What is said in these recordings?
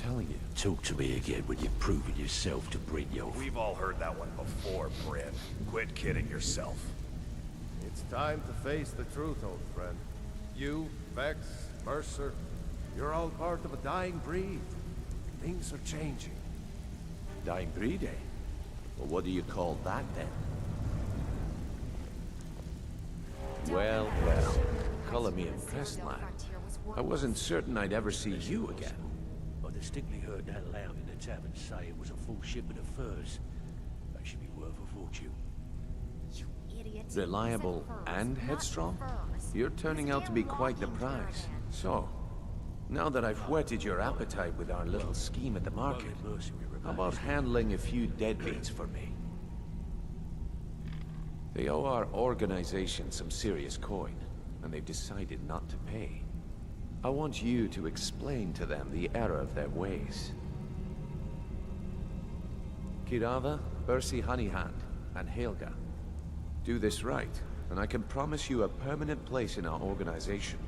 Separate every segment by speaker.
Speaker 1: telling you. Talk to me again when you've proven yourself to Brynjolf.
Speaker 2: We've all heard that one before, Bryn. Quit kidding yourself.
Speaker 3: It's time to face the truth, old friend. You, Vex, Mercer, you're all part of a dying breed. Things are changing.
Speaker 1: Dying breed, eh? Well, what do you call that, then? Well, well. Color me impressed, lad. I wasn't certain I'd ever see you again.
Speaker 4: I distinctly heard that loud in the tavern say it was a full shipment of furs. That should be worth a fortune.
Speaker 5: You idiot.
Speaker 1: Reliable and headstrong? You're turning out to be quite the prize. So, now that I've whetted your appetite with our little scheme at the market, how about handling a few deadbeats for me? They owe our organization some serious coin, and they've decided not to pay. I want you to explain to them the error of their ways. Kirava, Ursi Honeyhand, and Helga. Do this right, and I can promise you a permanent place in our organization.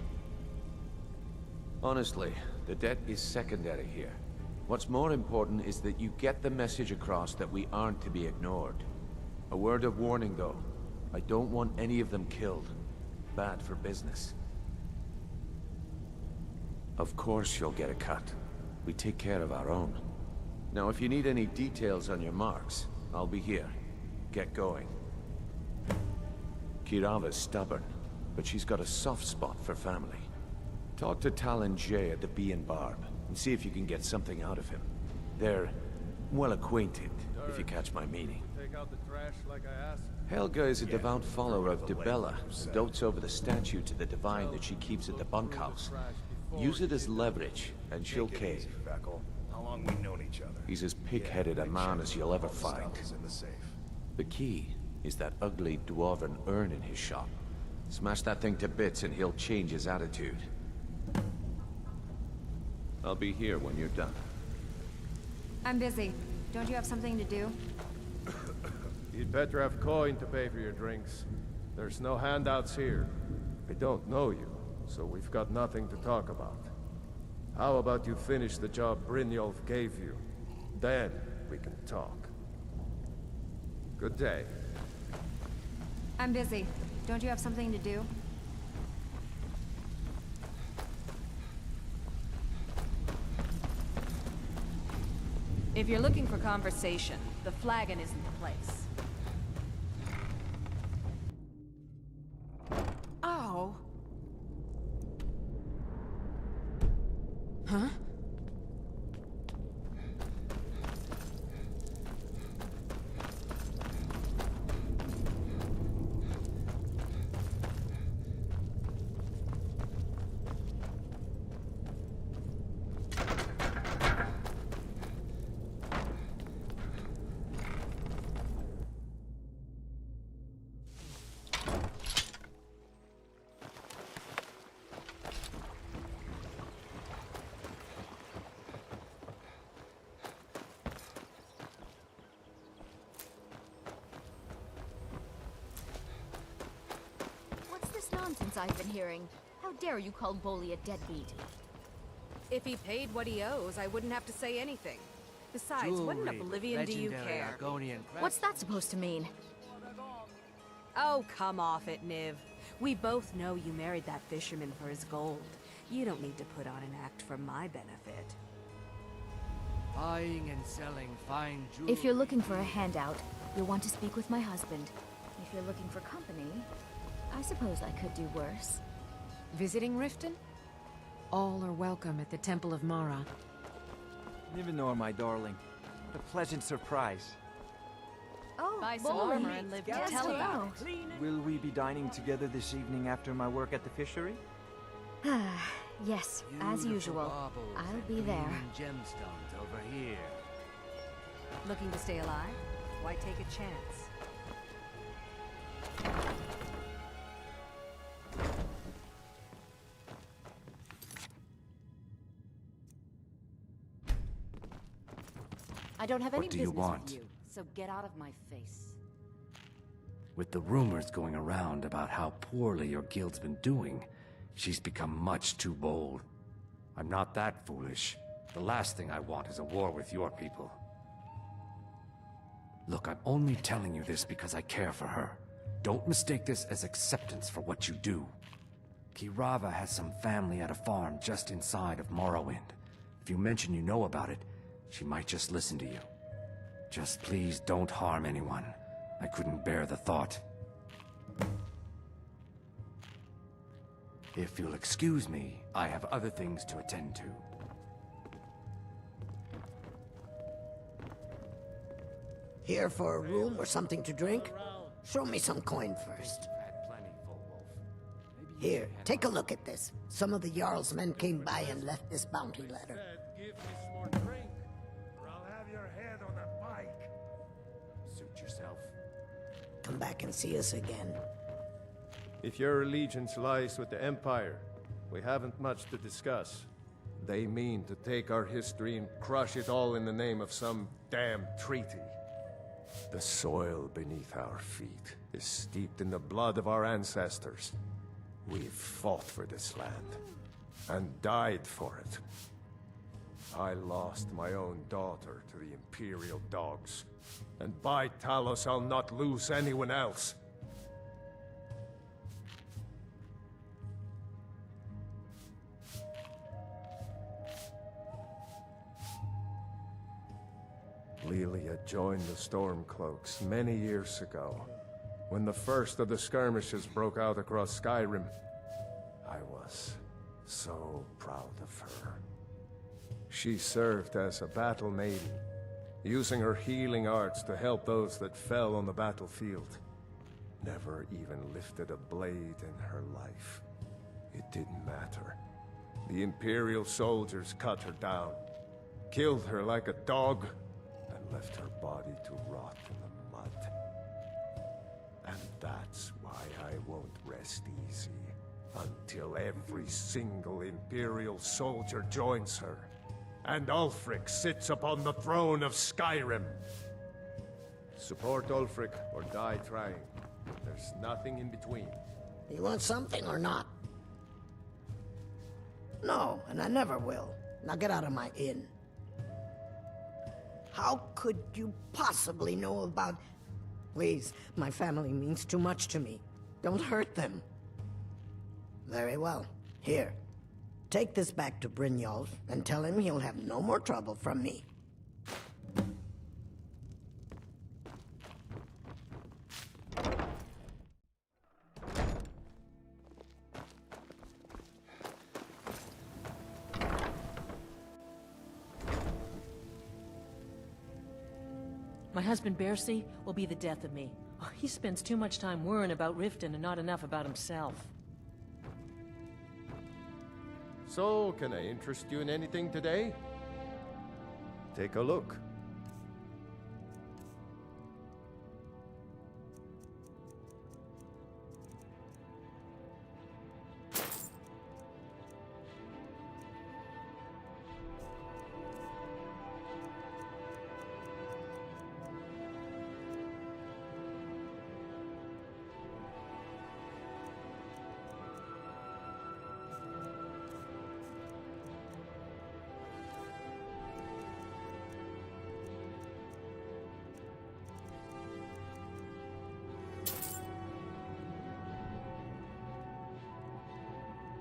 Speaker 1: Honestly, the debt is secondary here. What's more important is that you get the message across that we aren't to be ignored. A word of warning, though. I don't want any of them killed. Bad for business. Of course you'll get a cut. We take care of our own. Now, if you need any details on your marks, I'll be here. Get going. Kirava's stubborn, but she's got a soft spot for family. Talk to Talon Jay at the Bee and Barb, and see if you can get something out of him. They're well acquainted, if you catch my meaning.
Speaker 3: Take out the trash like I asked.
Speaker 1: Helga is a devout follower of Dibella, and dotes over the statue to the divine that she keeps at the bunkhouse. Use it as leverage, and she'll cave.
Speaker 2: How long we known each other?
Speaker 1: He's as pig-headed a man as you'll ever find.
Speaker 2: In the safe.
Speaker 1: The key is that ugly dwarven urn in his shop. Smash that thing to bits and he'll change his attitude. I'll be here when you're done.
Speaker 5: I'm busy. Don't you have something to do?
Speaker 3: You'd better have coin to pay for your drinks. There's no handouts here. I don't know you, so we've got nothing to talk about. How about you finish the job Brynjolf gave you? Then we can talk. Good day.
Speaker 5: I'm busy. Don't you have something to do?
Speaker 6: If you're looking for conversation, the flagon isn't the place. Oh. Huh?
Speaker 7: Nonsense I've been hearing. How dare you call Bolly a deadbeat?
Speaker 6: If he paid what he owes, I wouldn't have to say anything. Besides, what in oblivion do you care?
Speaker 7: What's that supposed to mean?
Speaker 6: Oh, come off it, Niv. We both know you married that fisherman for his gold. You don't need to put on an act for my benefit.
Speaker 8: Buying and selling fine jewelry.
Speaker 7: If you're looking for a handout, you'll want to speak with my husband. If you're looking for company, I suppose I could do worse.
Speaker 9: Visiting Riften? All are welcome at the Temple of Mara.
Speaker 10: Nivenor, my darling. What a pleasant surprise.
Speaker 7: Oh,
Speaker 6: Buy some
Speaker 7: Bolly.
Speaker 6: armor and live to
Speaker 7: Yes,
Speaker 6: tell about
Speaker 7: hello.
Speaker 6: it.
Speaker 10: Will we be dining together this evening after my work at the fishery?
Speaker 7: Yes, as usual. I'll be there.
Speaker 8: Gemstones over here.
Speaker 6: Looking to stay alive? Why take a chance?
Speaker 7: I don't have any
Speaker 11: What do you
Speaker 7: business
Speaker 11: want?
Speaker 7: with you, so get out of my face.
Speaker 11: With the rumors going around about how poorly your guild's been doing, she's become much too bold. I'm not that foolish. The last thing I want is a war with your people. Look, I'm only telling you this because I care for her. Don't mistake this as acceptance for what you do. Kirava has some family at a farm just inside of Morrowind. If you mention you know about it, she might just listen to you. Just please don't harm anyone. I couldn't bear the thought. If you'll excuse me, I have other things to attend to.
Speaker 12: Here for a room or something to drink? Show me some coin first. Here, take a look at this. Some of the Jarl's men came by and left this bounty letter.
Speaker 3: Give me some more drink, or I'll have your head on a pike.
Speaker 11: Suit yourself.
Speaker 12: Come back and see us again.
Speaker 3: If your allegiance lies with the Empire, we haven't much to discuss. They mean to take our history and crush it all in the name of some damn treaty. The soil beneath our feet is steeped in the blood of our ancestors. We've fought for this land, and died for it. I lost my own daughter to the Imperial dogs, and by Talos I'll not lose anyone else. Lelia joined the Stormcloaks many years ago, when the first of the skirmishes broke out across Skyrim. I was so proud of her. She served as a battle maiden, using her healing arts to help those that fell on the battlefield. Never even lifted a blade in her life. It didn't matter. The Imperial soldiers cut her down, killed her like a dog, and left her body to rot in the mud. And that's why I won't rest easy until every single Imperial soldier joins her, and Ulfric sits upon the throne of Skyrim. Support Ulfric or die trying. There's nothing in between.
Speaker 12: You want something or not? No, and I never will. Now get out of my inn. How could you possibly know about... Please, my family means too much to me. Don't hurt them. Very well. Here. Take this back to Brynjolf and tell him he'll have no more trouble from me.
Speaker 13: My husband Bercy will be the death of me. Oh, he spends too much time worrying about Riften and not enough about himself.
Speaker 3: So, can I interest you in anything today? Take a look.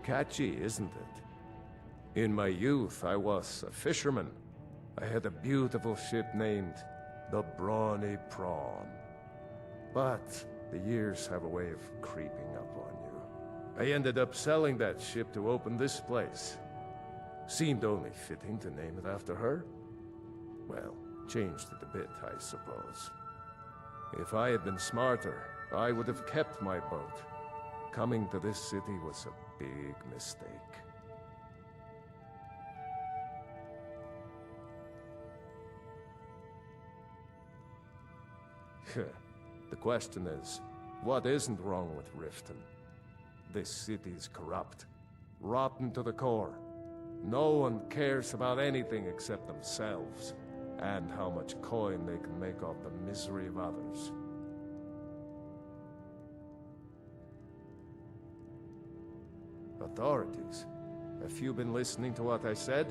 Speaker 3: Catchy, isn't it? In my youth, I was a fisherman. I had a beautiful ship named the Brawny Prawn. But the years have a way of creeping up on you. I ended up selling that ship to open this place. Seemed only fitting to name it after her. Well, changed it a bit, I suppose. If I had been smarter, I would have kept my boat. Coming to this city was a big mistake. The question is, what isn't wrong with Riften? This city's corrupt, rotten to the core. No one cares about anything except themselves, and how much coin they can make off the misery of others. Authorities, have you been listening to what I said?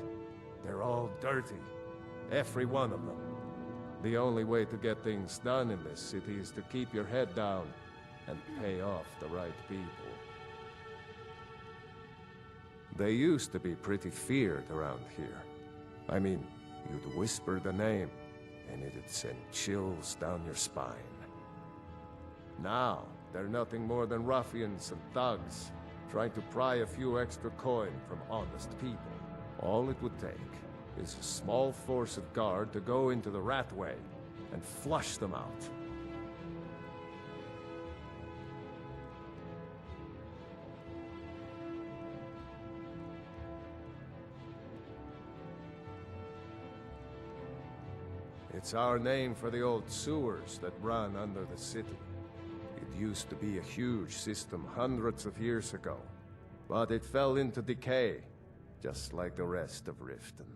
Speaker 3: They're all dirty. Every one of them. The only way to get things done in this city is to keep your head down and pay off the right people. They used to be pretty feared around here. I mean, you'd whisper the name, and it'd send chills down your spine. Now, they're nothing more than ruffians and thugs, trying to pry a few extra coin from honest people. All it would take is a small force of guard to go into the Ratway and flush them out. It's our name for the old sewers that run under the city. It used to be a huge system hundreds of years ago, but it fell into decay, just like the rest of Riften.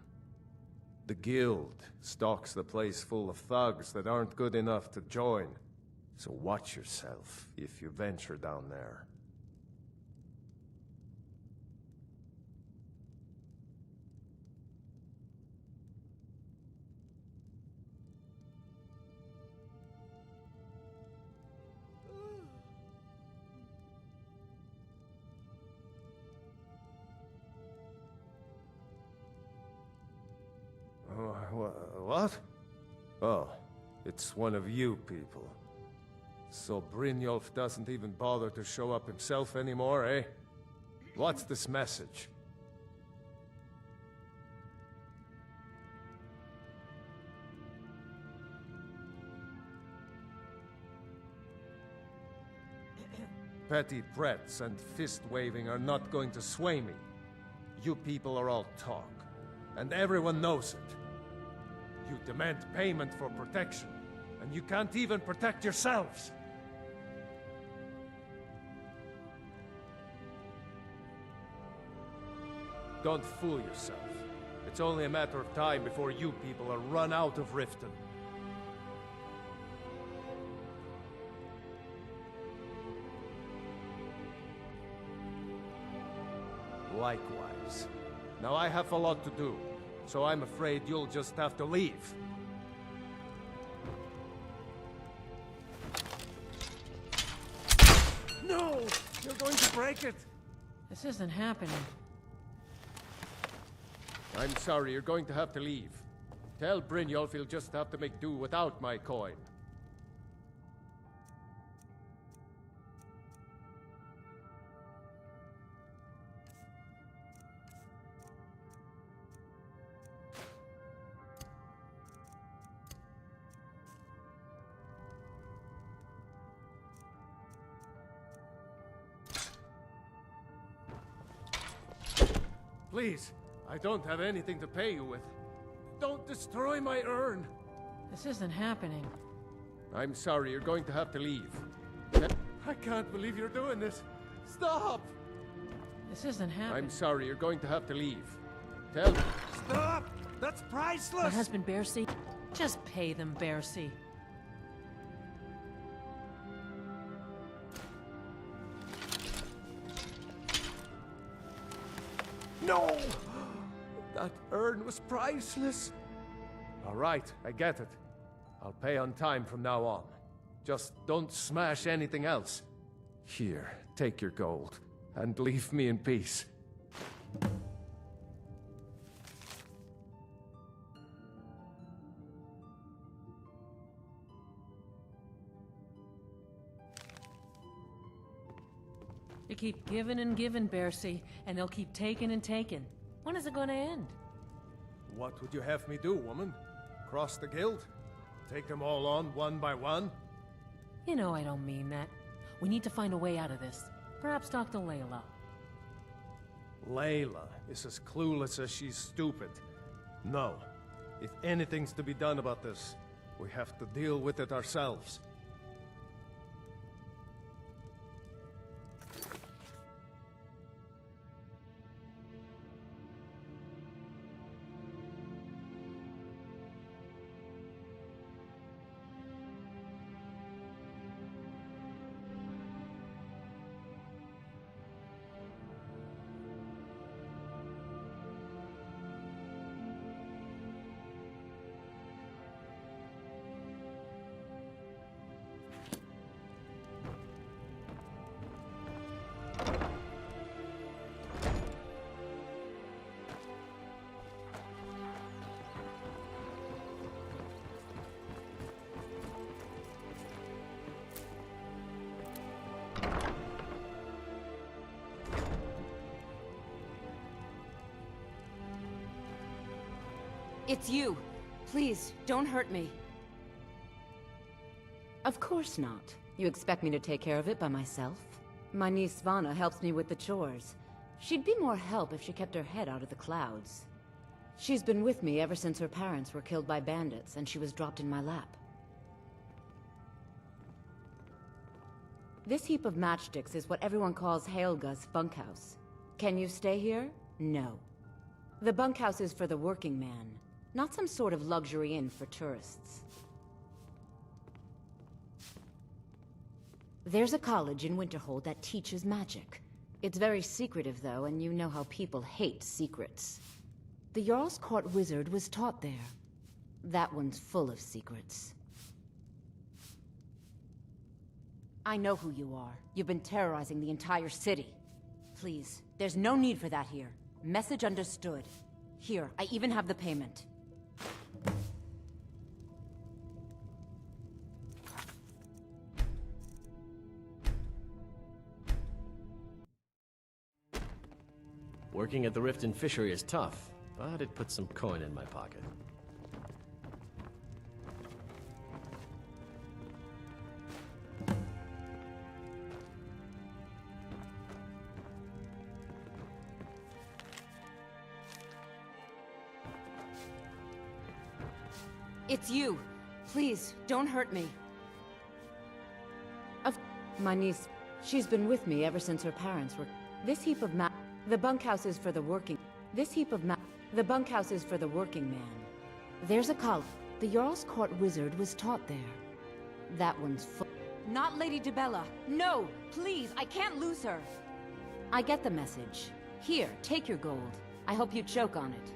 Speaker 3: The Guild stocks the place full of thugs that aren't good enough to join, so watch yourself if you venture down there. What? Oh, it's one of you people. So Brynjolf doesn't even bother to show up himself anymore, eh? What's this message? Petty threats and fist-waving are not going to sway me. You people are all talk, and everyone knows it. You demand payment for protection, and you can't even protect yourselves. Don't fool yourself. It's only a matter of time before you people are run out of Riften. Likewise. Now I have a lot to do, so I'm afraid you'll just have to leave. No! You're going to break it!
Speaker 13: This isn't happening.
Speaker 3: I'm sorry, you're going to have to leave. Tell Brynjolf he'll just have to make do without my coin. Please, I don't have anything to pay you with. Don't destroy my urn!
Speaker 13: This isn't happening.
Speaker 3: I'm sorry, you're going to have to leave. I can't believe you're doing this. Stop!
Speaker 13: This isn't happening.
Speaker 3: I'm sorry, you're going to have to leave. Tell me.
Speaker 10: Stop! That's priceless!
Speaker 13: My husband, Bercy. Just pay them, Bercy.
Speaker 3: No! That urn was priceless. All right, I get it. I'll pay on time from now on. Just don't smash anything else. Here, take your gold, and leave me in peace.
Speaker 13: You keep giving and giving, Bercy, and they'll keep taking and taking. When is it gonna end?
Speaker 3: What would you have me do, woman? Cross the guild? Take them all on one by one?
Speaker 13: You know I don't mean that. We need to find a way out of this. Perhaps talk to Layla.
Speaker 3: Layla is as clueless as she's stupid. No. If anything's to be done about this, we have to deal with it ourselves.
Speaker 6: It's you. Please, don't hurt me.
Speaker 9: Of course not. You expect me to take care of it by myself? My niece Svana helps me with the chores. She'd be more help if she kept her head out of the clouds. She's been with me ever since her parents were killed by bandits and she was dropped in my lap. This heap of matchsticks is what everyone calls Helga's bunkhouse. Can you stay here? No. The bunkhouse is for the working man, not some sort of luxury inn for tourists. There's a college in Winterhold that teaches magic. It's very secretive, though, and you know how people hate secrets. The Jarl's Court wizard was taught there. That one's full of secrets. I know who you are. You've been terrorizing the entire city. Please, there's no need for that here. Message understood. Here, I even have the payment.
Speaker 14: Working at the Riften fishery is tough, but it puts some coin in my pocket.
Speaker 6: It's you. Please, don't hurt me.
Speaker 9: My niece, she's been with me ever since her parents were... This heap of the bunkhouse is for the working... The bunkhouse is for the working man. There's a college. The Jarl's Court wizard was taught there. That one's full...
Speaker 6: Not Lady Dibella. No! Please, I can't lose her.
Speaker 9: I get the message. Here, take your gold. I hope you choke on it.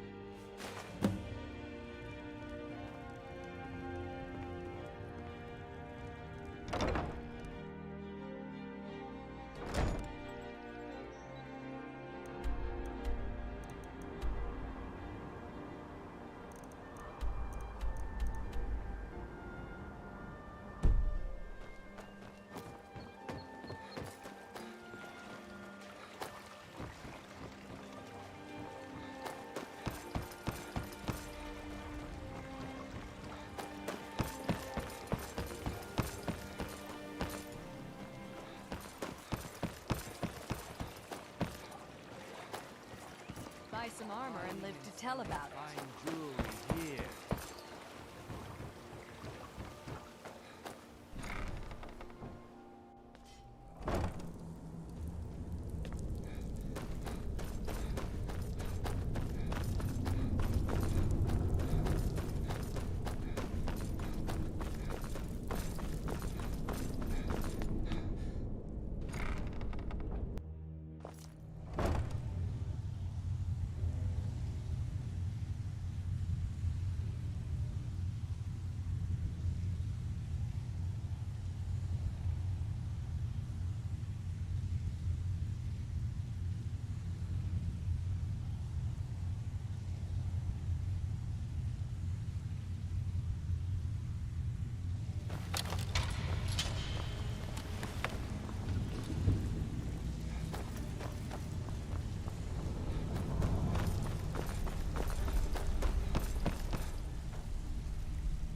Speaker 6: Buy some armor and live to tell about it.
Speaker 8: Fine jewelry here.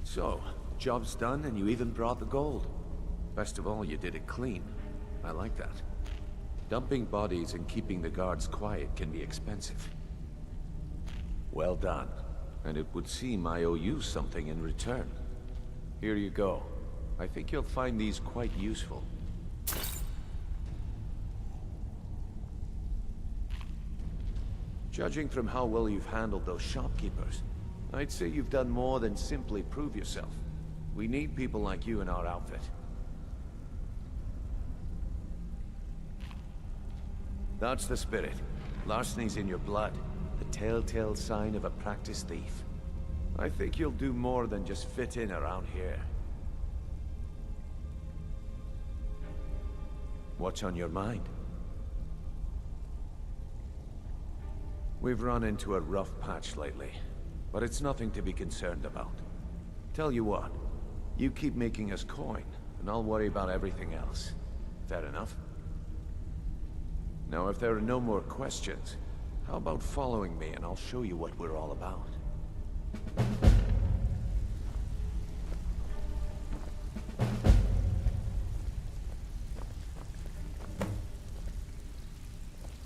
Speaker 1: So, job's done and you even brought the gold. Best of all, you did it clean. I like that. Dumping bodies and keeping the guards quiet can be expensive. Well done. And it would seem I owe you something in return. Here you go. I think you'll find these quite useful. Judging from how well you've handled those shopkeepers, I'd say you've done more than simply prove yourself. We need people like you in our outfit. That's the spirit. Larceny's in your blood. The telltale sign of a practiced thief. I think you'll do more than just fit in around here. What's on your mind? We've run into a rough patch lately, but it's nothing to be concerned about. Tell you what, you keep making us coin, and I'll worry about everything else. Fair enough? Now, if there are no more questions, how about following me and I'll show you what we're all about?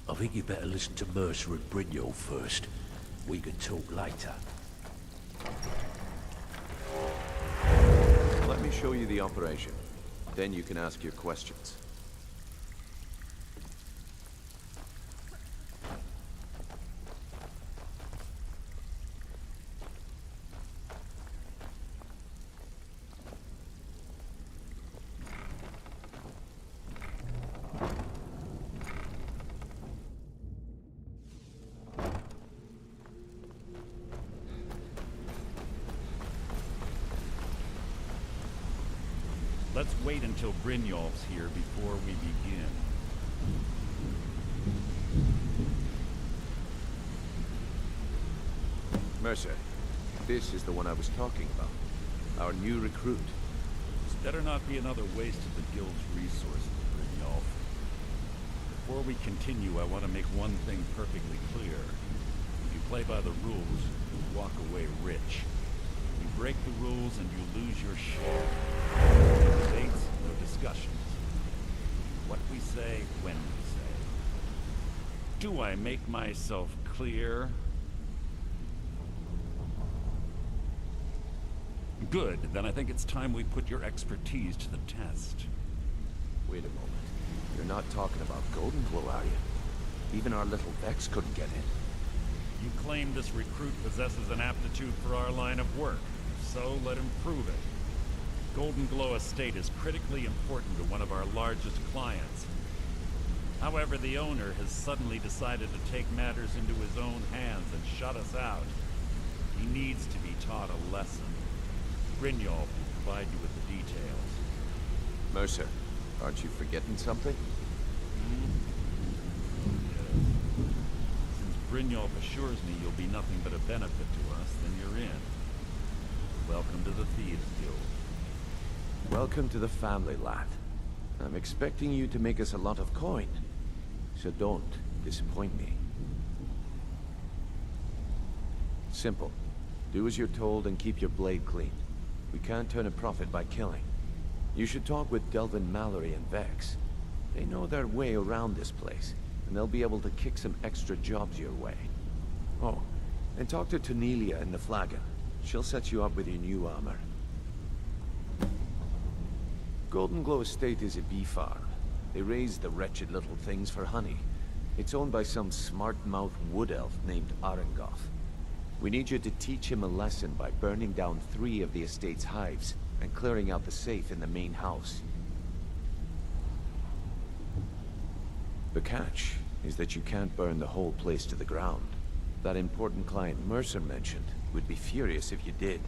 Speaker 4: I think you better listen to Mercer and Brignold first. We can talk later.
Speaker 1: Let me show you the operation. Then you can ask your questions.
Speaker 15: Let's wait until Brynjolf's here before we begin.
Speaker 1: Mercer, this is the one I was talking about. Our new recruit.
Speaker 15: This better not be another waste of the Guild's resources, Brynjolf. Before we continue, I want to make one thing perfectly clear. If you play by the rules, you walk away rich. You break the rules and you lose your share. No debates, no discussions. What we say, when we say. Do I make myself clear? Good, then I think it's time we put your expertise to the test.
Speaker 1: Wait a moment. You're not talking about Golden Glow, are you? Even our little Vex couldn't get in.
Speaker 15: You claim this recruit possesses an aptitude for our line of work. If so, let him prove it. Golden Glow Estate is critically important to one of our largest clients. However, the owner has suddenly decided to take matters into his own hands and shut us out. He needs to be taught a lesson. Brynjolf will provide you with the details.
Speaker 1: Mercer, aren't you forgetting something?
Speaker 15: Yes. Since Brynjolf assures me you'll be nothing but a benefit to us, then you're in. Welcome to the Thieves Guild.
Speaker 1: Welcome to the family, lad. I'm expecting you to make us a lot of coin. So don't disappoint me. Simple. Do as you're told and keep your blade clean. We can't turn a profit by killing. You should talk with Delvin Mallory and Vex. They know their way around this place, and they'll be able to kick some extra jobs your way. Oh, and talk to Cornelia in the Flagon. She'll set you up with your new armor. Golden Glow Estate is a bee farm. They raise the wretched little things for honey. It's owned by some smart-mouthed wood elf named Arengoth. We need you to teach him a lesson by burning down 3 of the estate's hives and clearing out the safe in the main house. The catch is that you can't burn the whole place to the ground. That important client Mercer mentioned would be furious if you did.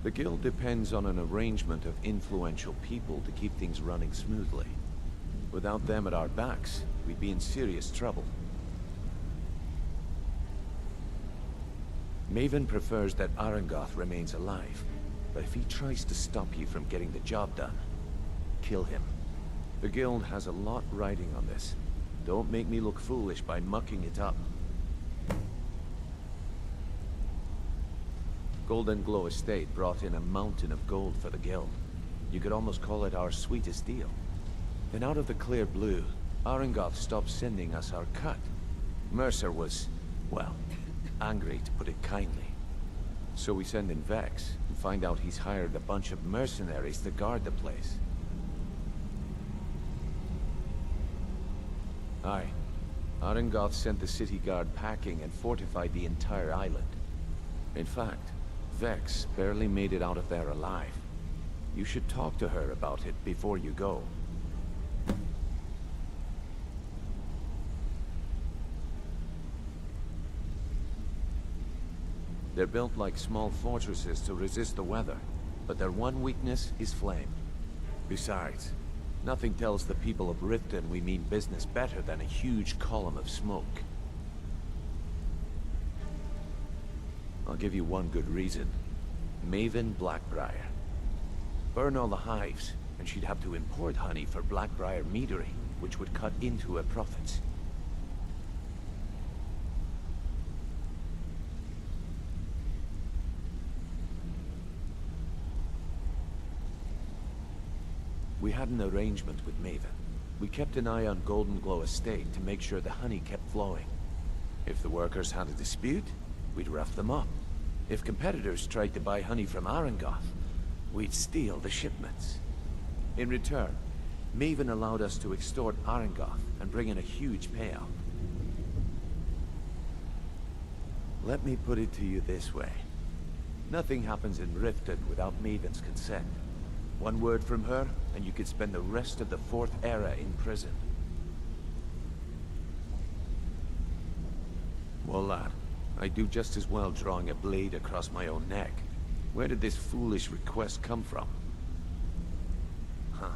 Speaker 1: The guild depends on an arrangement of influential people to keep things running smoothly. Without them at our backs, we'd be in serious trouble. Maven prefers that Arengoth remains alive, but if he tries to stop you from getting the job done, kill him. The guild has a lot riding on this. Don't make me look foolish by mucking it up. Golden Glow Estate brought in a mountain of gold for the guild. You could almost call it our sweetest deal. Then out of the clear blue, Arengoth stopped sending us our cut. Mercer was, well, angry to put it kindly. So we send in Vex and find out he's hired a bunch of mercenaries to guard the place. Aye. Arengoth sent the city guard packing and fortified the entire island. In fact, Vex barely made it out of there alive. You should talk to her about it before you go. They're built like small fortresses to resist the weather, but their one weakness is flame. Besides, Nothing tells the people of Riften we mean business better than a huge column of smoke. I'll give you one good reason. Maven Blackbriar. Burn all the hives, and she'd have to import honey for Blackbriar meadery, which would cut into her profits. We had an arrangement with Maven. We kept an eye on Golden Glow Estate to make sure the honey kept flowing. If the workers had a dispute, we'd rough them up. If competitors tried to buy honey from Arangoth, we'd steal the shipments. In return, Maven allowed us to extort Arangoth and bring in a huge payout. Let me put it to you this way. Nothing happens in Riften without Maven's consent. One word from her, and you could spend the rest of the Fourth Era in prison. Well, lad, I'd do just as well drawing a blade across my own neck. Where did this foolish request come from? Huh.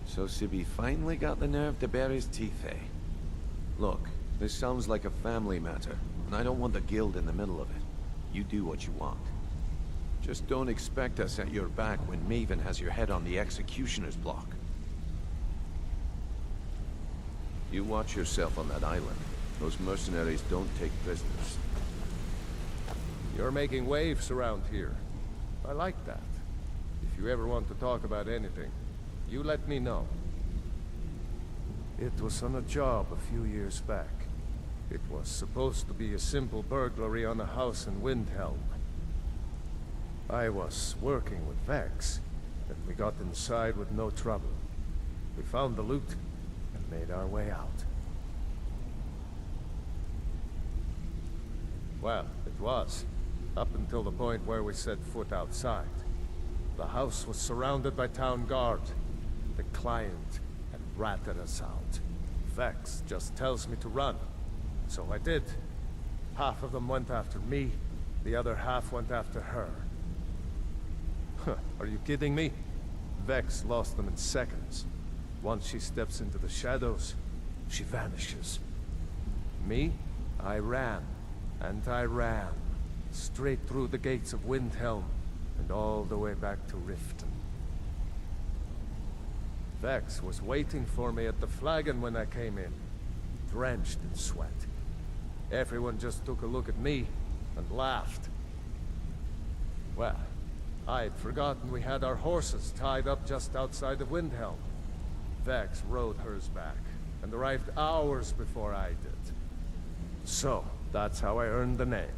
Speaker 1: So Sibby finally got the nerve to bare his teeth, eh? Look, this sounds like a family matter, and I don't want the guild in the middle of it. You do what you want. Just don't expect us at your back when Maven has your head on the executioner's block. You watch yourself on that island. Those mercenaries don't take prisoners.
Speaker 3: You're making waves around here. I like that. If you ever want to talk about anything, you let me know. It was on a job a few years back. It was supposed to be a simple burglary on a house in Windhelm. I was working with Vex, and we got inside with no trouble. We found the loot, and made our way out. Well, it was, up until the point where we set foot outside. The house was surrounded by town guard. The client had ratted us out. Vex just tells me to run, so I did. Half of them went after me, the other half went after her. Are you kidding me? Vex lost them in seconds. Once she steps into the shadows, she vanishes. Me? I ran. And I ran. Straight through the gates of Windhelm, and all the way back to Riften. Vex was waiting for me at the flagon when I came in, drenched in sweat. Everyone just took a look at me, and laughed. Well, I'd forgotten we had our horses tied up just outside of Windhelm. Vex rode hers back, and arrived hours before I did. So, that's how I earned the name.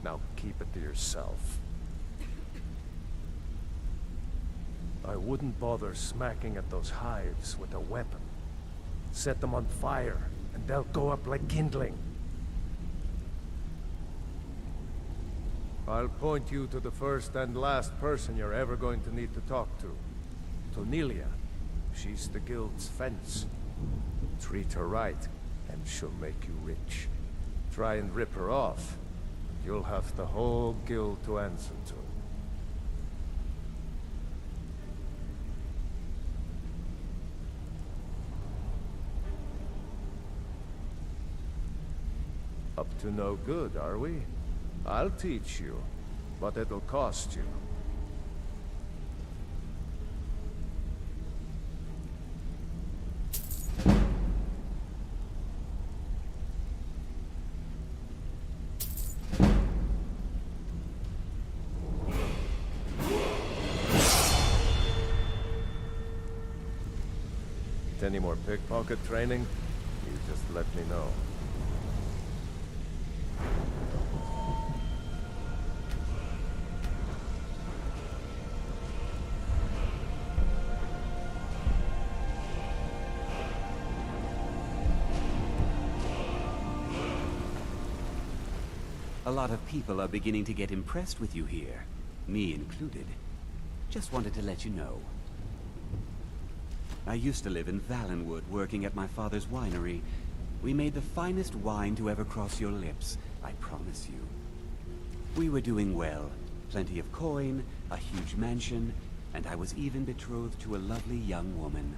Speaker 3: Now keep it to yourself. I wouldn't bother smacking at those hives with a weapon. Set them on fire, and they'll go up like kindling. I'll point you to the first and last person you're ever going to need to talk to. Tonelia. She's the guild's fence. Treat her right, and she'll make you rich. Try and rip her off, and you'll have the whole guild to answer to. Up to no good, are we? I'll teach you, but it'll cost you. Any more pickpocket training? You just let me know.
Speaker 16: A lot of people are beginning to get impressed with you here, me included. Just wanted to let you know. I used to live in Valenwood, working at my father's winery. We made the finest wine to ever cross your lips, I promise you. We were doing well. Plenty of coin, a huge mansion, and I was even betrothed to a lovely young woman.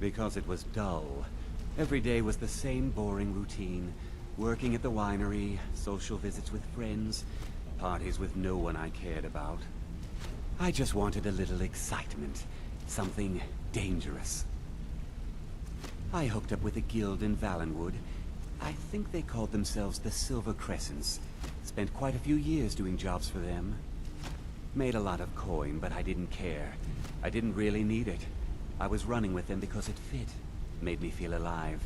Speaker 16: Because it was dull. Every day was the same boring routine. Working at the winery, social visits with friends, parties with no one I cared about. I just wanted a little excitement. Something dangerous. I hooked up with a guild in Valenwood. I think they called themselves the Silver Crescents. Spent quite a few years doing jobs for them. Made a lot of coin, but I didn't care. I didn't really need it. I was running with them because it fit. Made me feel alive.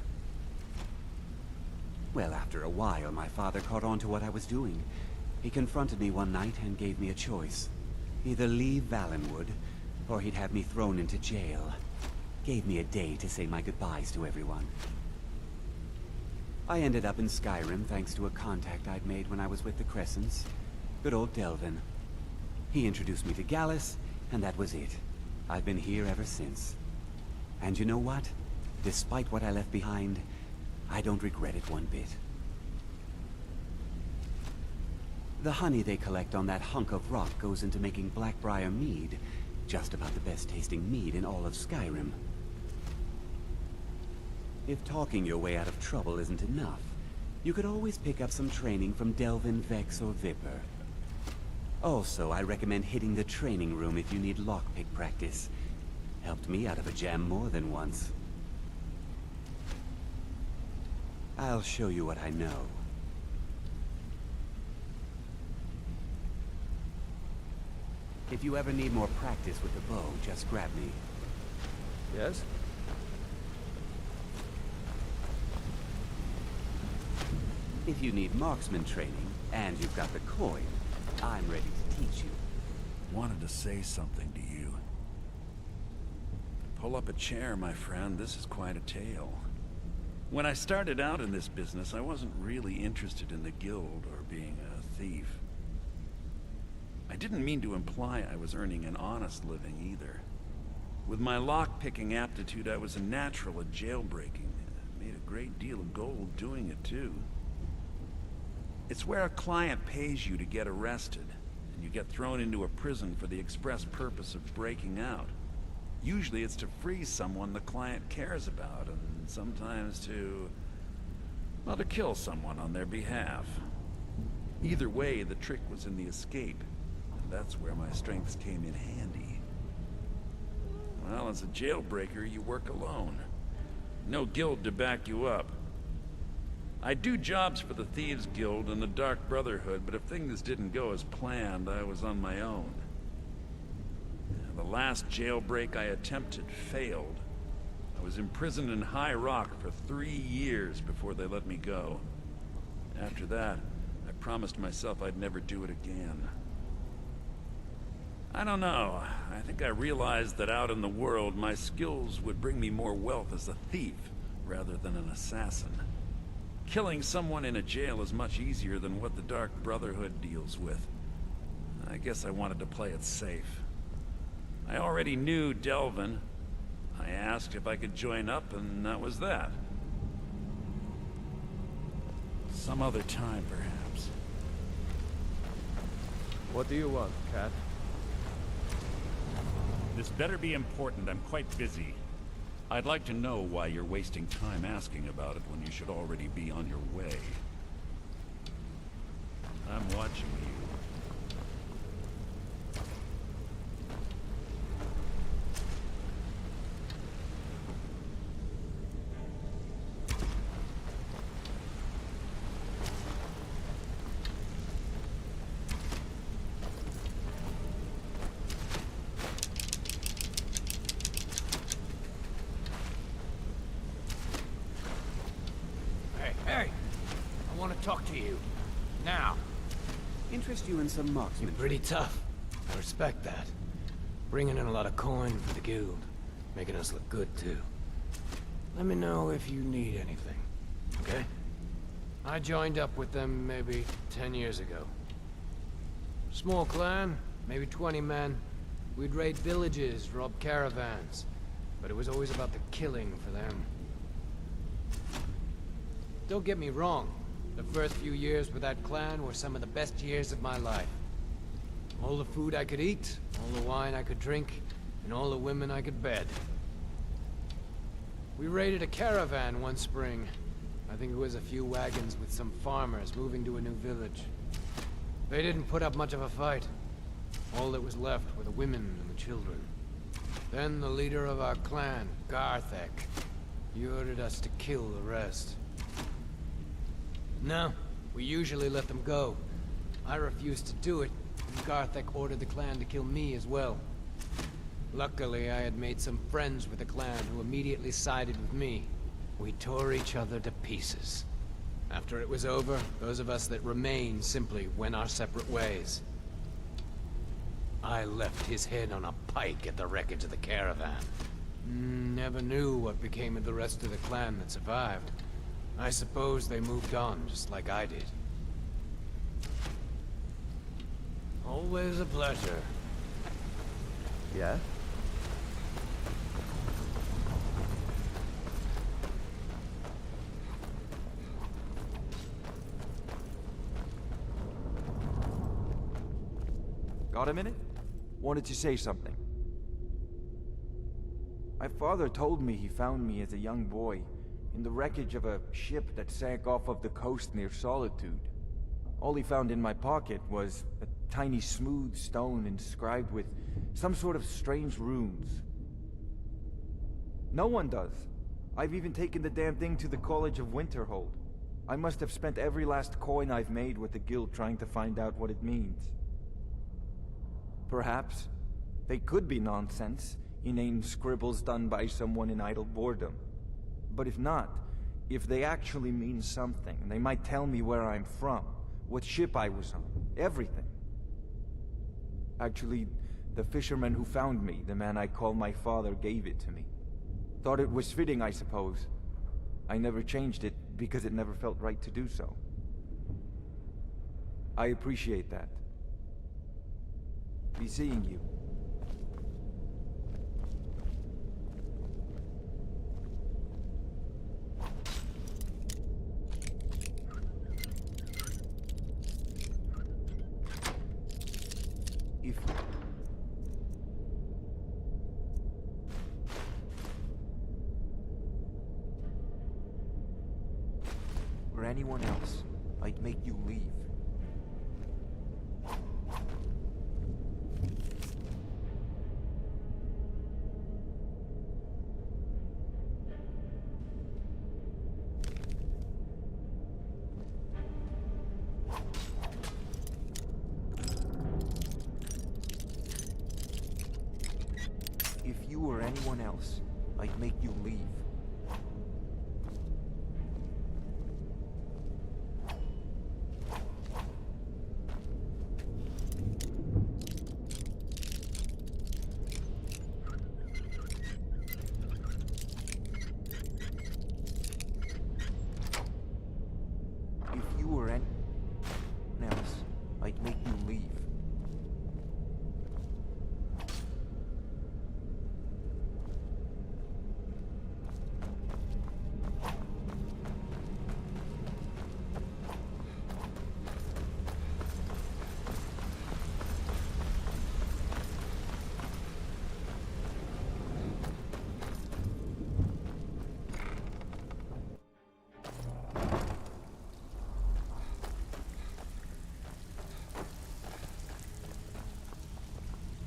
Speaker 16: Well, after a while, my father caught on to what I was doing. He confronted me one night and gave me a choice. Either leave Valenwood, or he'd have me thrown into jail. Gave me a day to say my goodbyes to everyone. I ended up in Skyrim thanks to a contact I'd made when I was with the Crescents. Good old Delvin. He introduced me to Gallus, and that was it. I've been here ever since. And you know what? Despite what I left behind, I don't regret it one bit. The honey they collect on that hunk of rock goes into making Blackbriar mead, just about the best tasting mead in all of Skyrim. If talking your way out of trouble isn't enough, you could always pick up some training from Delvin, Vex, or Viper. Also, I recommend hitting the training room if you need lockpick practice. Helped me out of a jam more than once. I'll show you what I know. If you ever need more practice with the bow, just grab me.
Speaker 3: Yes?
Speaker 16: If you need marksman training, and you've got the coin, I'm ready to teach you.
Speaker 15: Wanted to say something to you. Pull up a chair, my friend. This is quite a tale. When I started out in this business, I wasn't really interested in the guild or being a thief. I didn't mean to imply I was earning an honest living either. With my lock-picking aptitude, I was a natural at jailbreaking. Made a great deal of gold doing it, too. It's where a client pays you to get arrested, and you get thrown into a prison for the express purpose of breaking out. Usually it's to free someone the client cares about, and sometimes to kill someone on their behalf. Either way, the trick was in the escape, and that's where my strengths came in handy. Well, as a jailbreaker, you work alone. No guild to back you up. I do jobs for the Thieves Guild and the Dark Brotherhood, but if things didn't go as planned, I was on my own. The last jailbreak I attempted failed. I was imprisoned in High Rock for 3 years before they let me go. After that, I promised myself I'd never do it again. I don't know. I think I realized that out in the world, my skills would bring me more wealth as a thief, rather than an assassin. Killing someone in a jail is much easier than what the Dark Brotherhood deals with. I guess I wanted to play it safe. I already knew Delvin. I asked if I could join up, and that was that. Some other time, perhaps.
Speaker 3: What do you want, Cat?
Speaker 15: This better be important. I'm quite busy. I'd like to know why you're wasting time asking about it when you should already be on your way. I'm watching you.
Speaker 8: Hey, I want to talk to you. Now.
Speaker 16: Interest you in some marksmanship.
Speaker 8: You're pretty tough. I respect that. Bringing in a lot of coin for the guild. Making us look good, too. Let me know if you need anything, okay? I joined up with them maybe 10 years ago. Small clan, maybe 20 men. We'd raid villages, rob caravans. But it was always about the killing for them. Don't get me wrong. The first few years with that clan were some of the best years of my life. All the food I could eat, all the wine I could drink, and all the women I could bed. We raided a caravan one spring. I think it was a few wagons with some farmers moving to a new village. They didn't put up much of a fight. All that was left were the women and the children. Then the leader of our clan, Garthek, he ordered us to kill the rest. No, we usually let them go. I refused to do it, and Garthek ordered the clan to kill me as well. Luckily, I had made some friends with the clan who immediately sided with me. We tore each other to pieces. After it was over, those of us that remained simply went our separate ways. I left his head on a pike at the wreckage of the caravan. Never knew what became of the rest of the clan that survived. I suppose they moved on, just like I did. Always a pleasure.
Speaker 10: Yeah?
Speaker 17: Got a minute? Wanted to say something. My father told me he found me as a young boy in the wreckage of a ship that sank off of the coast near Solitude. All he found in my pocket was a tiny smooth stone inscribed with some sort of strange runes. No one does. I've even taken the damn thing to the College of Winterhold. I must have spent every last coin I've made with the guild trying to find out what it means. Perhaps they could be nonsense, inane scribbles done by someone in idle boredom. But if not, if they actually mean something, they might tell me where I'm from, what ship I was on, everything. Actually, the fisherman who found me, the man I call my father, gave it to me. Thought it was fitting, I suppose. I never changed it because it never felt right to do so. I appreciate that. Be seeing you. If or anyone else, I'd make you leave. If you or anyone else, I'd make you leave. If you or anyone else, I'd make you leave.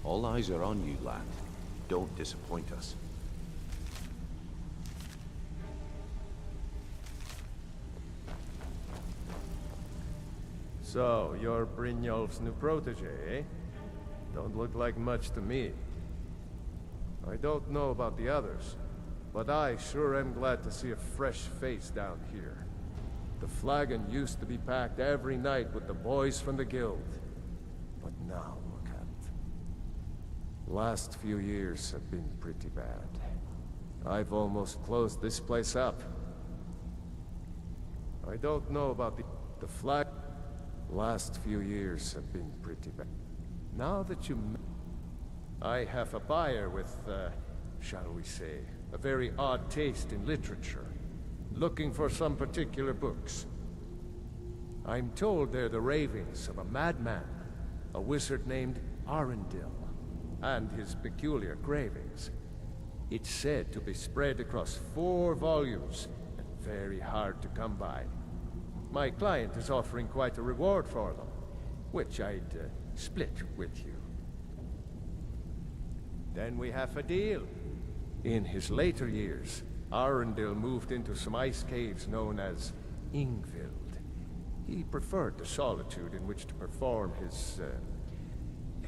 Speaker 1: All eyes are on you, lad. Don't disappoint us.
Speaker 3: So, you're Brynjolf's new protege, eh? Don't look like much to me. I don't know about the others, but I sure am glad to see a fresh face down here. The flagon used to be packed every night with the boys from the guild. But now, look at it. Last few years have been pretty bad. I've almost closed this place up. I don't know about the flag. Last few years have been pretty bad. Now that I have a buyer with, shall we say, a very odd taste in literature, looking for some particular books. I'm told they're the ravings of a madman, a wizard named Arundel, and his peculiar cravings. It's said to be spread across 4 volumes, and very hard to come by. My client is offering quite a reward for them, which I'd split with you. Then we have a deal. In his later years, Arundel moved into some ice caves known as Ingvild. He preferred the solitude in which to perform his,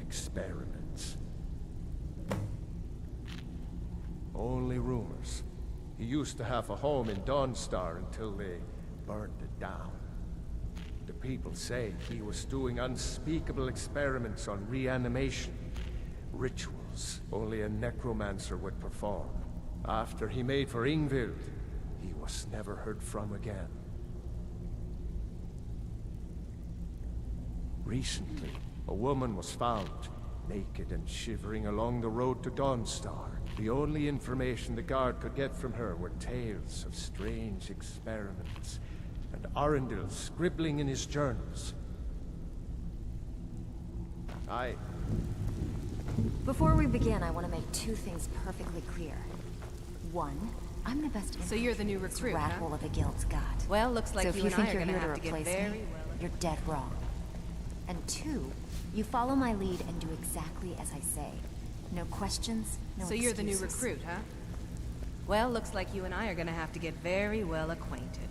Speaker 3: experiments. Only rumors. He used to have a home in Dawnstar until they burned it down. The people say he was doing unspeakable experiments on reanimation, rituals only a necromancer would perform. After he made for Ingvild, he was never heard from again. Recently, a woman was found, naked and shivering along the road to Dawnstar. The only information the guard could get from her were tales of strange experiments, and Arundel scribbling in his journals.
Speaker 7: Before we begin, I want to make 2 things perfectly clear. 1, I'm the best.
Speaker 6: So you're the new recruit,
Speaker 7: rat
Speaker 6: huh?
Speaker 7: hole of the guild's got.
Speaker 6: Well, looks like
Speaker 7: so if
Speaker 6: you
Speaker 7: you
Speaker 6: and
Speaker 7: think
Speaker 6: I are
Speaker 7: you're
Speaker 6: gonna
Speaker 7: here to
Speaker 6: have to get
Speaker 7: replace
Speaker 6: very
Speaker 7: me,
Speaker 6: well.
Speaker 7: you're dead wrong. And 2, you follow my lead and do exactly as I say. No questions, no
Speaker 6: So you're the new
Speaker 7: excuses.
Speaker 6: recruit, huh? Well, looks like you and I are gonna have to get very well acquainted.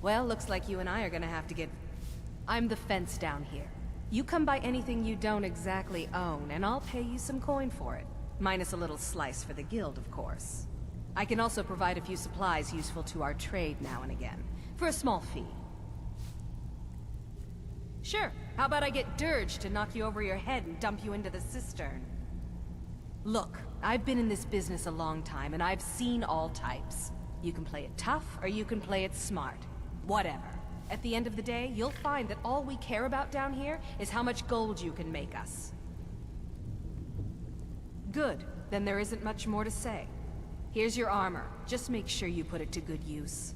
Speaker 6: Well, looks like you and I are gonna have to get... I'm the fence down here. You come by anything you don't exactly own, and I'll pay you some coin for it. Minus a little slice for the guild, of course. I can also provide a few supplies useful to our trade now and again, for a small fee. Sure, how about I get Dirge to knock you over your head and dump you into the cistern? Look, I've been in this business a long time, and I've seen all types. You can play it tough, or you can play it smart. Whatever. At the end of the day, you'll find that all we care about down here is how much gold you can make us. Good. Then there isn't much more to say. Here's your armor. Just make sure you put it to good use.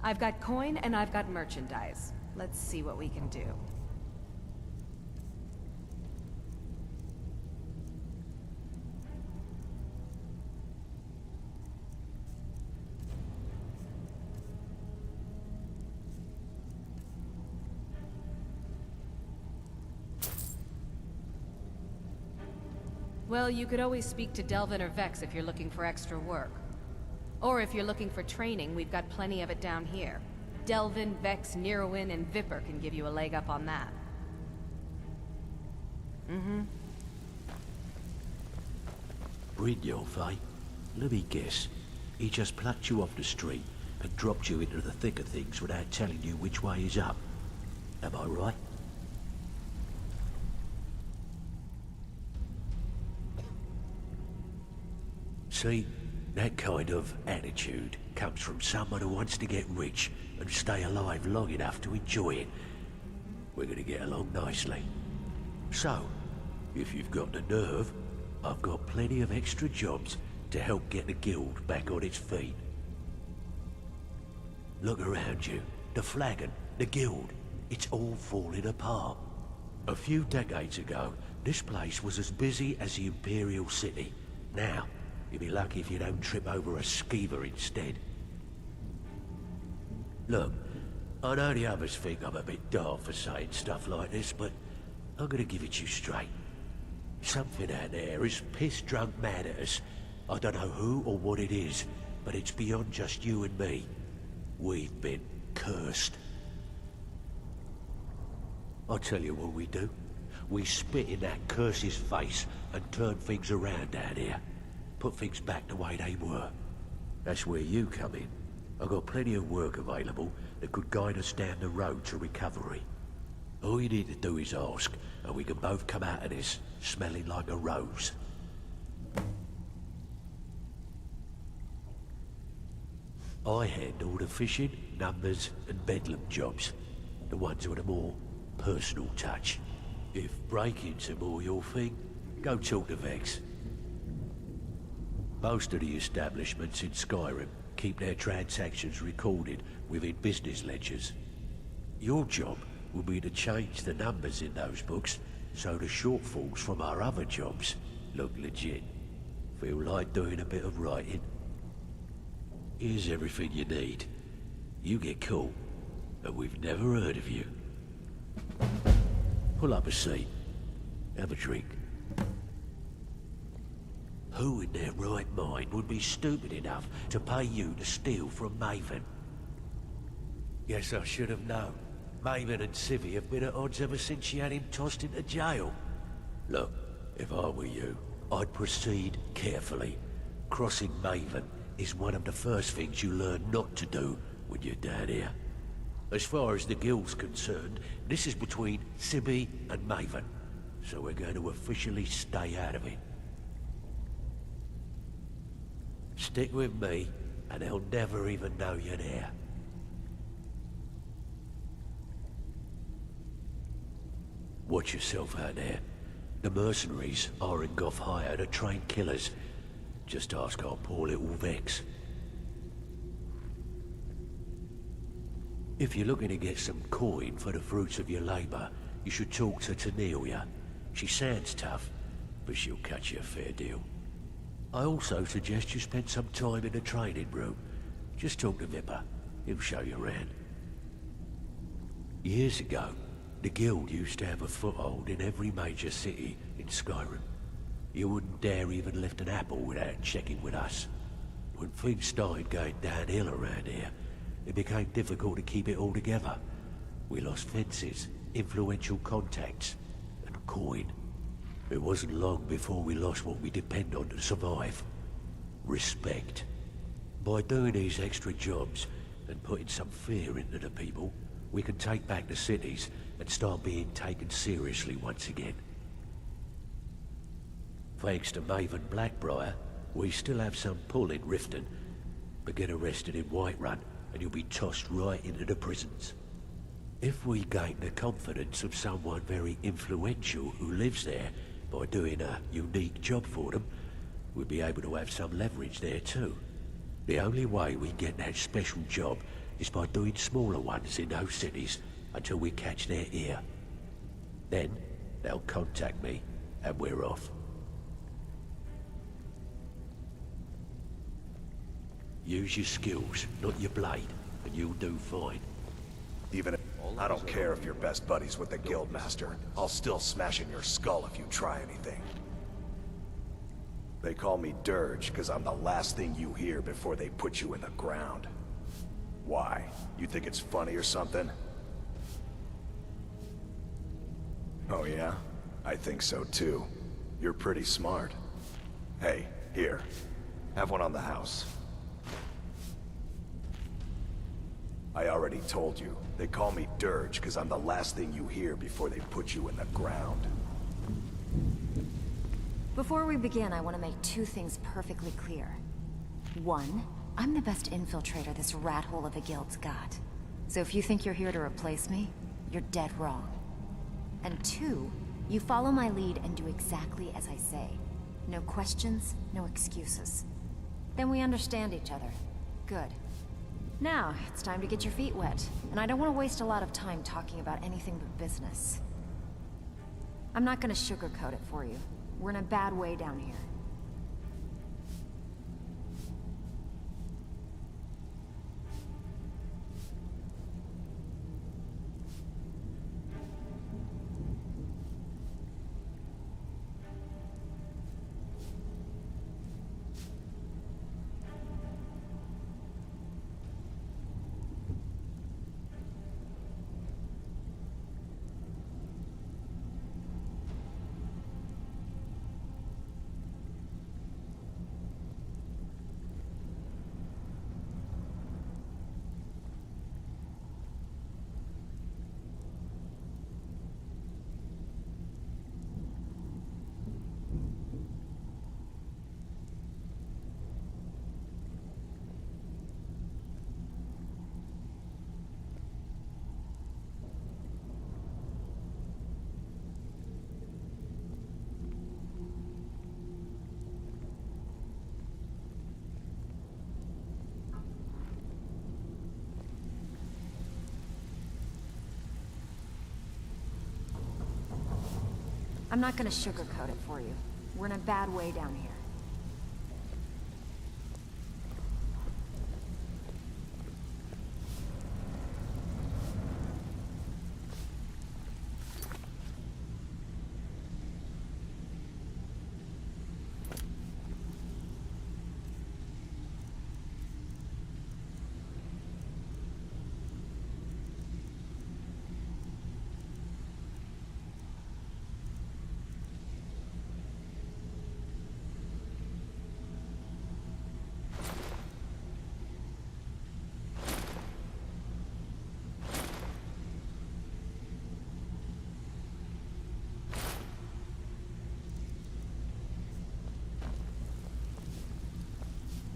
Speaker 6: I've got coin and I've got merchandise. Let's see what we can do. Well, you could always speak to Delvin or Vex if you're looking for extra work. Or if you're looking for training, we've got plenty of it down here. Delvin, Vex, Neroin, and Vipper can give you a leg up on that.
Speaker 4: Brynjolf, eh? Let me guess. He just plucked you off the street and dropped you into the thick of things without telling you which way is up. Am I right? See, that kind of attitude comes from someone who wants to get rich and stay alive long enough to enjoy it. We're gonna get along nicely. So, if you've got the nerve, I've got plenty of extra jobs to help get the guild back on its feet. Look around you. The flagon, the guild, it's all falling apart. A few decades ago, this place was as busy as the Imperial City. Now, you'll be lucky if you don't trip over a skeever instead. Look, I know the others think I'm a bit daft for saying stuff like this, but I'm gonna give it you straight. Something out there is piss-drunk mad at us. I don't know who or what it is, but it's beyond just you and me. We've been cursed. I'll tell you what we do. We spit in that curse's face and turn things around down here. Put things back the way they were. That's where you come in. I've got plenty of work available that could guide us down the road to recovery. All you need to do is ask, and we can both come out of this smelling like a rose. I handle the fishing, numbers, and bedlam jobs. The ones with a more personal touch. If break-ins are more your thing, go talk to Vex. Most of the establishments in Skyrim keep their transactions recorded within business ledgers. Your job will be to change the numbers in those books so the shortfalls from our other jobs look legit. Feel like doing a bit of writing? Here's everything you need. You get caught, and we've never heard of you. Pull up a seat. Have a drink. Who in their right mind would be stupid enough to pay you to steal from Maven? Guess I should have known. Maven and Civvy have been at odds ever since she had him tossed into jail. Look, if I were you, I'd proceed carefully. Crossing Maven is one of the first things you learn not to do when you're down here. As far as the guild's concerned, this is between Civvy and Maven, so we're going to officially stay out of it. Stick with me, and they'll never even know you're there. Watch yourself out there. The mercenaries are in Goth hire to train killers. Just ask our poor little Vex. If you're looking to get some coin for the fruits of your labor, you should talk to Tanelia. She sounds tough, but she'll catch you a fair deal. I also suggest you spend some time in the training room. Just talk to Vipper. He'll show you around. Years ago, the guild used to have a foothold in every major city in Skyrim. You wouldn't dare even lift an apple without checking with us. When things started going downhill around here, it became difficult to keep it all together. We lost fences, influential contacts, and coin. It wasn't long before we lost what we depend on to survive. Respect. By doing these extra jobs and putting some fear into the people, we can take back the cities and start being taken seriously once again. Thanks to Maven Blackbriar, we still have some pull in Riften, but get arrested in Whiterun and you'll be tossed right into the prisons. If we gain the confidence of someone very influential who lives there by doing a unique job for them, we'll be able to have some leverage there too. The only way we get that special job is by doing smaller ones in those cities until we catch their ear. Then, they'll contact me, and we're off. Use your skills, not your blade, and you'll do fine.
Speaker 2: Even if I don't care if you're best buddies with the Guildmaster, I'll still smash in your skull if you try anything. They call me Dirge because I'm the last thing you hear before they put you in the ground. Why? You think it's funny or something? Oh yeah? I think so too. You're pretty smart. Hey, here. Have one on the house. I already told you. They call me Dirge because I'm the last thing you hear before they put you in the ground.
Speaker 7: Before we begin, I want to make two things perfectly clear. One, I'm the best infiltrator this rat hole of a guild's got. So if you think you're here to replace me, you're dead wrong. And two, you follow my lead and do exactly as I say. No questions, no excuses. Then we understand each other. Good. Now, it's time to get your feet wet, and I don't want to waste a lot of time talking about anything but business. I'm not gonna sugarcoat it for you. We're in a bad way down here. I'm not gonna sugarcoat it for you. We're in a bad way down here.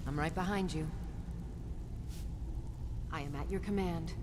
Speaker 9: I'm right behind you. I am at your command.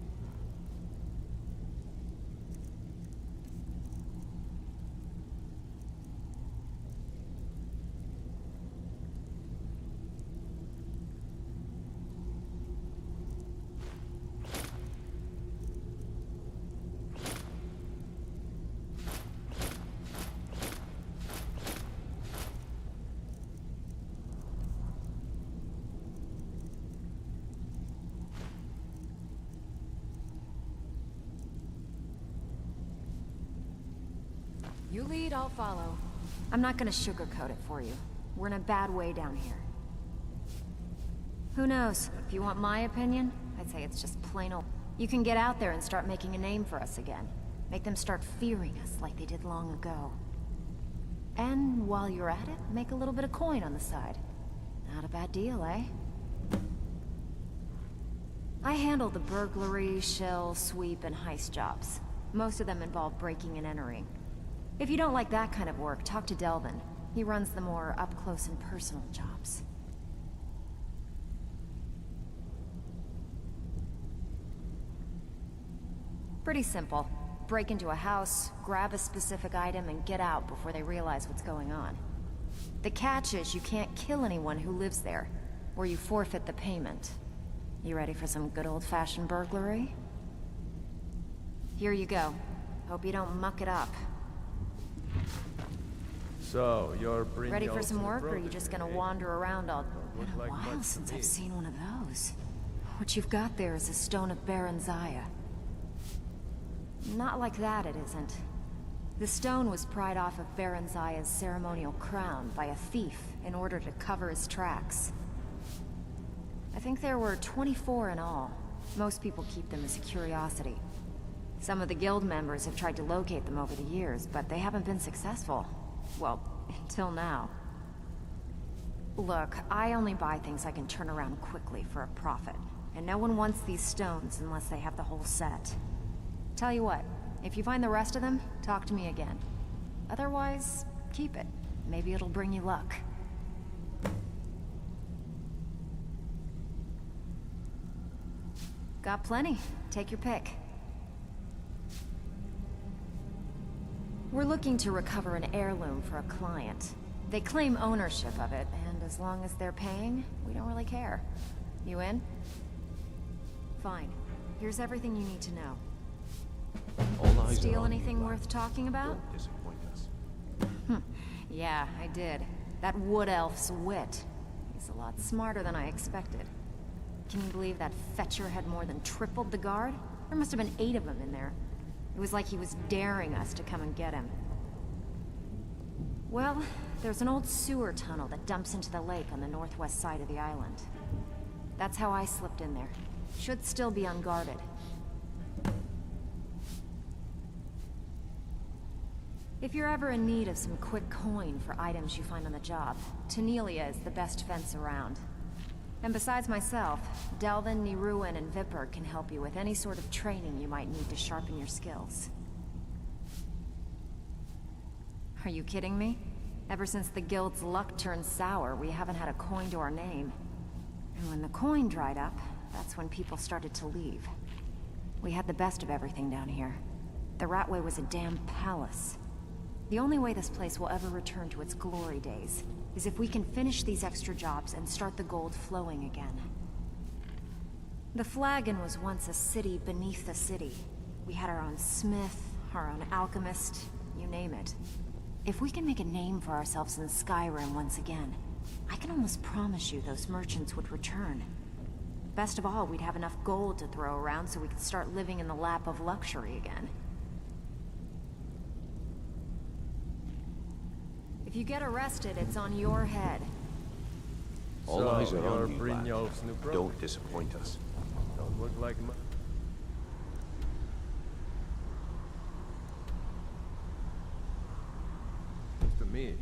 Speaker 9: You lead, I'll follow.
Speaker 7: I'm not gonna sugarcoat it for you. We're in a bad way down here. Who knows? If you want my opinion, I'd say it's just plain old. You can get out there and start making a name for us again. Make them start fearing us like they did long ago. And while you're at it, make a little bit of coin on the side. Not a bad deal, eh? I handle the burglary, shell, sweep, and heist jobs. Most of them involve breaking and entering. If you don't like that kind of work, talk to Delvin. He runs the more up-close and personal jobs. Pretty simple. Break into a house, grab a specific item, and get out before they realize what's going on. The catch is you can't kill anyone who lives there, or you forfeit the payment. You ready for some good old-fashioned burglary? Here you go. Hope you don't muck it up.
Speaker 3: So, you're Brynjolf's
Speaker 7: Ready for some work, or are you
Speaker 3: protege,
Speaker 7: just gonna
Speaker 3: eh?
Speaker 7: wander around all...
Speaker 3: Look
Speaker 7: Been a
Speaker 3: like
Speaker 7: while
Speaker 3: much to
Speaker 7: since
Speaker 3: me.
Speaker 7: I've seen one of those. What you've got there is a stone of Baron Zaya. Not like that, it isn't. The stone was pried off of Baron Zaya's ceremonial crown by a thief in order to cover his tracks. I think there were 24 in all. Most people keep them as a curiosity. Some of the guild members have tried to locate them over the years, but they haven't been successful. Well, until now. Look, I only buy things I can turn around quickly for a profit. And no one wants these stones unless they have the whole set. Tell you what, if you find the rest of them, talk to me again. Otherwise, keep it. Maybe it'll bring you luck. Got plenty. Take your pick. We're looking to recover an heirloom for a client. They claim ownership of it, and as long as they're paying, we don't really care. You in? Fine. Here's everything you need to know.
Speaker 1: All eyes are
Speaker 7: Steal
Speaker 1: on you,
Speaker 7: anything
Speaker 1: Black.
Speaker 7: worth talking about?
Speaker 1: Don't disappoint us.
Speaker 7: Yeah, I did. That wood elf's wit. He's a lot smarter than I expected. Can you believe that fetcher had more than tripled the guard? There must have been 8 of them in there. It was like he was daring us to come and get him. Well, there's an old sewer tunnel that dumps into the lake on the northwest side of the island. That's how I slipped in there. Should still be unguarded. If you're ever in need of some quick coin for items you find on the job, Tanelia is the best fence around. And besides myself, Delvin, Niruin, and Vipper can help you with any sort of training you might need to sharpen your skills. Are you kidding me? Ever since the guild's luck turned sour, we haven't had a coin to our name. And when the coin dried up, that's when people started to leave. We had the best of everything down here. The Ratway was a damn palace. The only way this place will ever return to its glory days is if we can finish these extra jobs and start the gold flowing again. The Flagon was once a city beneath the city. We had our own smith, our own alchemist, you name it. If we can make a name for ourselves in Skyrim once again, I can almost promise you those merchants would return. Best of all, we'd have enough gold to throw around so we could start living in the lap of luxury again. If you get arrested, it's on your head.
Speaker 1: All eyes are
Speaker 3: you're
Speaker 1: on you, lad.
Speaker 3: Brynjolf's new brother.
Speaker 1: Don't disappoint us.
Speaker 3: Don't look like to me.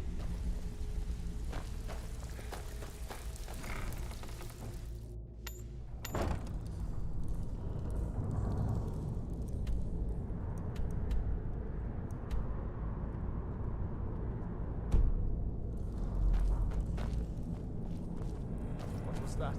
Speaker 3: What was that?